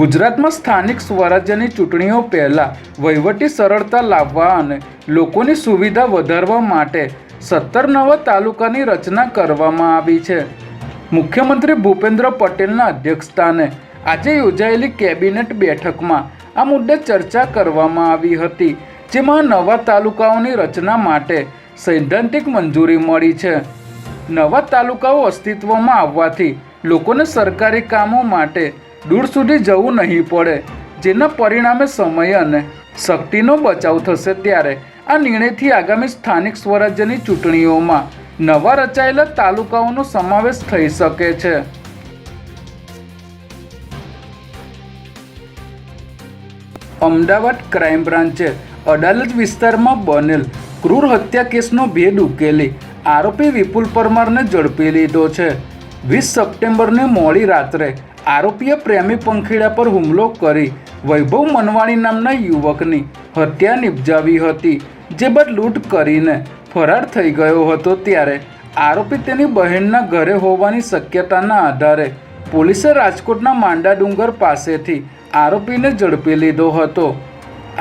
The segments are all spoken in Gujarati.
ગુજરાતમાં સ્થાનિક સ્વરાજ્યની ચૂંટણીઓ પહેલાં વહીવટી સરળતા લાવવા અને લોકોની સુવિધા વધારવા માટે 17 નવા તાલુકાની રચના કરવામાં આવી છે. મુખ્યમંત્રી ભૂપેન્દ્ર પટેલના અધ્યક્ષસ્થાને આજે યોજાયેલી કેબિનેટ બેઠકમાં આ મુદ્દે ચર્ચા કરવામાં આવી હતી, જેમાં નવા તાલુકાઓની રચના માટે સૈદ્ધાંતિક મંજૂરી મળી છે. નવા તાલુકાઓ અસ્તિત્વમાં આવવાથી લોકોને સરકારી કામો માટે દૂર સુધી જવું નહીં પડે, જેના પરિણામે સમય અને શક્તિનો બચાવ થશે. ત્યારે આ નિર્ણયથી આગામી સ્થાનિક સ્વરાજ્યની ચૂંટણીઓમાં નવા રચાયેલા તાલુકાઓનો સમાવેશ થઈ શકે છે. અમદાવાદ ક્રાઇમ બ્રાન્ચે અડાલજ વિસ્તારમાં બનેલ ક્રૂર હત્યા કેસનો ભેદ ઉકેલી આરોપી વિપુલ પરમારને ઝડપી લીધો છે. 20 સપ્ટેમ્બરની મોડી રાત્રે આરોપીએ પ્રેમી પંખીડા પર હુમલો કરી વૈભવ મનવાણી નામના યુવકની હત્યા નિપજાવી હતી, જે બાદ લૂંટ કરીને ફરાર થઈ ગયો હતો. ત્યારે આરોપી તેની બહેનના ઘરે હોવાની શક્યતાના આધારે પોલીસે રાજકોટના માંડા ડુંગર પાસેથી આરોપીને ઝડપી લીધો હતો.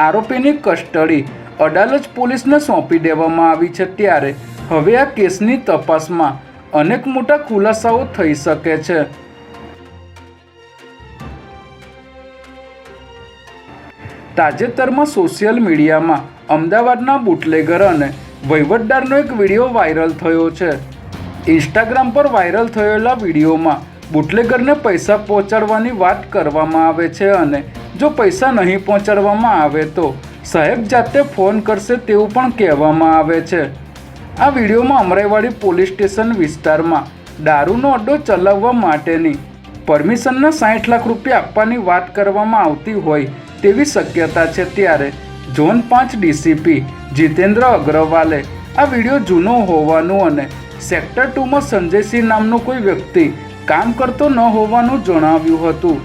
આરોપીની કસ્ટડી અડાલજ પોલીસને સોંપી દેવામાં આવી છે. ત્યારે હવે આ કેસની તપાસમાં અનેક મોટા ખુલાસાઓ થઈ શકે છે. તાજેતરમાં સોશિયલ મીડિયામાં અમદાવાદના બુટલેગર અને વહીવટદારનો એક વિડીયો વાયરલ થયો છે. ઇન્સ્ટાગ્રામ પર વાયરલ થયેલા વિડીયોમાં બુટલેગરને પૈસા પહોંચાડવાની વાત કરવામાં આવે છે અને જો પૈસા નહીં પહોંચાડવામાં આવે તો સાહેબ જાતે ફોન કરશે તેવું પણ કહેવામાં આવે છે. આ વિડીયોમાં અમરાઈવાડી પોલીસ સ્ટેશન વિસ્તારમાં દારૂનો અડ્ડો ચલાવવા માટેની પરમિશનના 60 લાખ રૂપિયા આપવાની વાત કરવામાં આવતી હોય તેવી શક્યતા છે. ત્યારે ઝોન 5 ડીસીપી જીતેન્દ્ર અગ્રવાલે આ વિડીયો જૂનો હોવાનું અને સેક્ટર 2માં સંજયસિંહ નામનો કોઈ વ્યક્તિ કામ કરતો ન હોવાનું જણાવ્યું હતું.